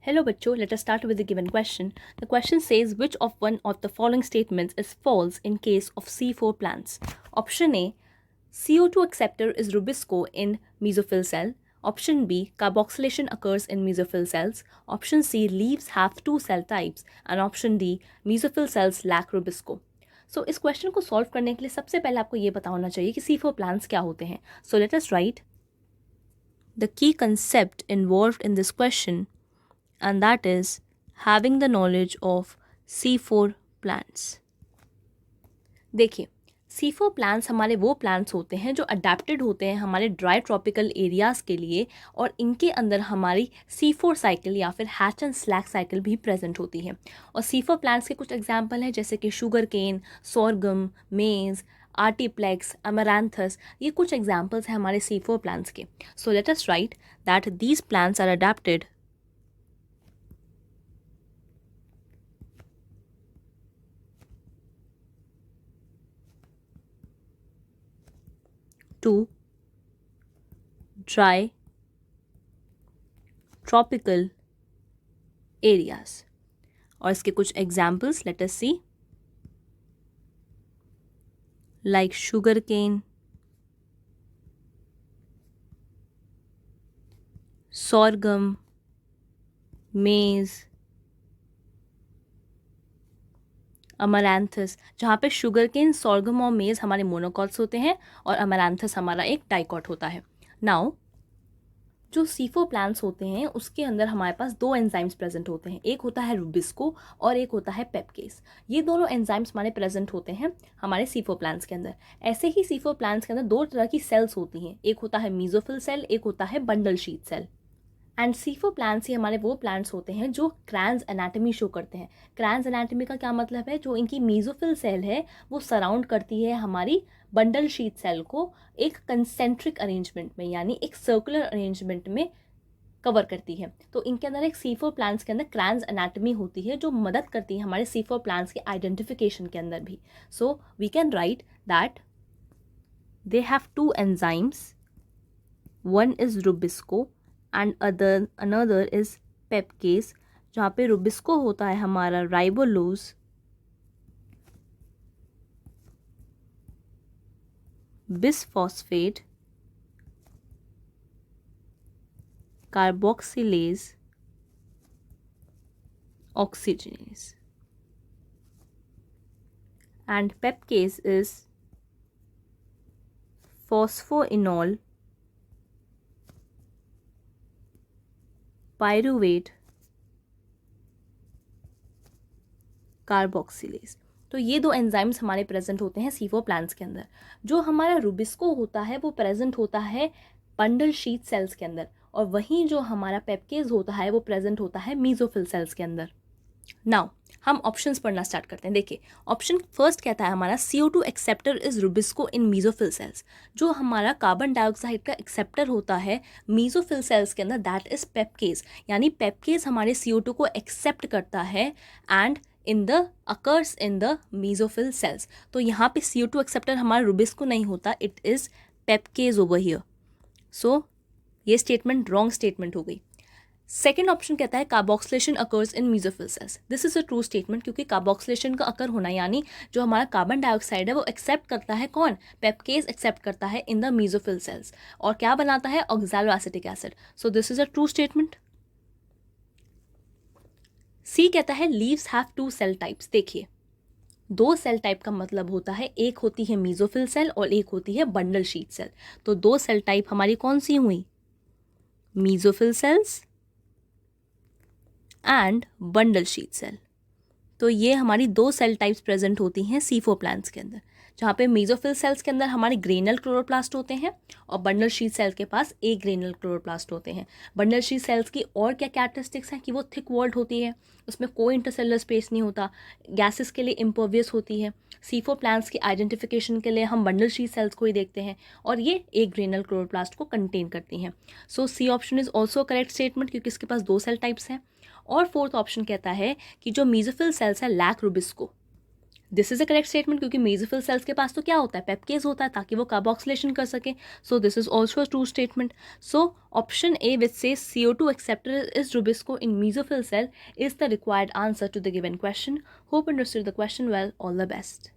Hello bachcho, let us start with the given question. The question says which of one of the following statements is false in case of C4 plants? Option A, CO2 acceptor is rubisco in mesophyll cell. Option B, carboxylation occurs in mesophyll cells. Option C, leaves have two cell types. And option D, mesophyll cells lack rubisco. So इस question को solve करने के लिए सबसे पहले आपको ये पता होना चाहिए कि C4 plants क्या होते हैं. So let us write the key concept involved in this question, and that is having the knowledge of C4 plants. देखिए, C4 प्लांट्स हमारे वो प्लांट्स होते हैं जो अडेप्टेड होते हैं हमारे ड्राई ट्रॉपिकल एरियाज़ के लिए, और इनके अंदर हमारी C4 साइकिल या फिर हैच एंड स्लैक साइकिल भी प्रेजेंट होती है. और C4 प्लांट्स के कुछ एग्जांपल हैं जैसे कि शुगर केन, सोरगम, मेज़, आर्टिप्लेक्स, अमरांथस. ये कुछ एग्जांपल्स हैं हमारे C4 प्लांट्स के. So let us write that these plants are adapted to dry tropical areas. और इसके कुछ examples let us see, like sugar cane, sorghum, maize, amaranthus. जहाँ पे शुगर केन, सोरगम और मेज हमारे मोनोकॉट्स होते हैं और अमरांथस हमारा एक डाइकॉट होता है. नाउ जो C4 प्लांट्स होते हैं उसके अंदर हमारे पास दो एंजाइम्स प्रेजेंट होते हैं. एक होता है रुबिस्को और एक होता है पेपकेस. ये दोनों एंजाइम्स हमारे प्रेजेंट होते हैं हमारे C4 प्लांट्स के अंदर. ऐसे ही C4 प्लांट्स के अंदर दो तरह की सेल्स होती हैं. एक होता है मीजोफिल सेल, एक होता है bundle sheath cell. And C4 plants ही हमारे वो प्लांट्स होते हैं जो क्रैंस एनाटमी शो करते हैं. क्रैंस एनाटमी का क्या मतलब है? जो इनकी मीजोफिल सेल है वो सराउंड करती है हमारी बंडल शीट सेल को एक कंसेंट्रिक अरेंजमेंट में, यानी एक सर्कुलर अरेंजमेंट में कवर करती है. तो इनके अंदर एक C4 प्लांट्स के अंदर क्रैंस एनाटमी होती है जो मदद करती है हमारे C4 प्लांट्स के आइडेंटिफिकेशन के अंदर भी. So we can write that they have two enzymes, one is rubisco and another is PEPcase. जहाँ पे रुबिस्को होता है हमारा ribulose, bisphosphate, carboxylase, oxygenase, and pepcase is phosphoenol, pyruvate, carboxylase. तो ये दो एंजाइम्स हमारे प्रेजेंट होते हैं C4 प्लांट्स के अंदर. जो हमारा रुबिस्को होता है वो प्रेजेंट होता है बंडल शीट सेल्स के अंदर, और वहीं जो हमारा पेपकेज होता है वो प्रेजेंट होता है मीजोफिल सेल्स के अंदर. नाउ हम ऑप्शंस पढ़ना स्टार्ट करते हैं. देखिए, ऑप्शन फर्स्ट कहता है हमारा CO2 acceptor is Rubisco in mesophyll cells. जो हमारा कार्बन डाइऑक्साइड का एक्सेप्टर होता है मीजोफिल सेल्स के अंदर, दैट इज पेपकेज. यानी पेपकेज हमारे CO2 को एक्सेप्ट करता है and in the occurs in the mesophyll cells. तो यहाँ पे CO2 एक्सेप्टर हमारा रुबिस्को नहीं होता, इट इज पेपकेज ओवर हियर. सो ये स्टेटमेंट रॉन्ग स्टेटमेंट हो गई. सेकेंड ऑप्शन कहता है carboxylation occurs in mesophyll cells. This is a true statement, क्योंकि कार्बोक्सिलेशन का अकर होना यानी जो हमारा कार्बन डाइऑक्साइड है वो एक्सेप्ट करता है, कौन? पेपकेज एक्सेप्ट करता है इन द मीजोफिल सेल्स, और क्या बनाता है? Oxaloacetic acid. So this is a true statement. C कहता है leaves have two cell types. देखिए, दो सेल टाइप का मतलब होता है एक होती है मीजोफिल सेल और एक होती है बंडल शीट सेल. तो दो सेल टाइप हमारी कौन सी हुई? Mesophyll cells and bundle sheath cell. तो ये हमारी दो सेल टाइप्स प्रेजेंट होती हैं C4 प्लांट्स के अंदर, जहाँ पे मीजोफिल सेल्स के अंदर हमारे ग्रेनल क्लोरोप्लास्ट होते हैं और बंडल शीट सेल के पास एक ग्रेनल क्लोरोप्लास्ट होते हैं. बंडल शीट सेल्स की और क्या कैरेक्टरिस्टिक्स हैं कि वो थिक वॉल्ड होती है, उसमें कोई इंटरसेलुलर स्पेस नहीं होता, गैसेस के लिए इम्पर्वियस होती है. C4 प्लांट्स की आइडेंटिफिकेशन के लिए हम बंडल शीट सेल्स को ही देखते हैं, और ये एक ग्रेनल क्लोरोप्लास्ट को कंटेन करती हैं. So C option is also correct statement, क्योंकि इसके पास दो सेल टाइप्स हैं. और फोर्थ ऑप्शन कहता है कि जो मीजोफिल सेल्स है lack rubisco. This is a correct statement क्योंकि मेसोफिल सेल्स के पास तो क्या होता है, पेप्केज होता है ताकि वो कार्बोक्सिलेशन कर सके. सो this is also a true statement. So option A which says CO2 acceptor is Rubisco in mesophyll cell is the required answer to the given question. Hope understood the question well. All the best.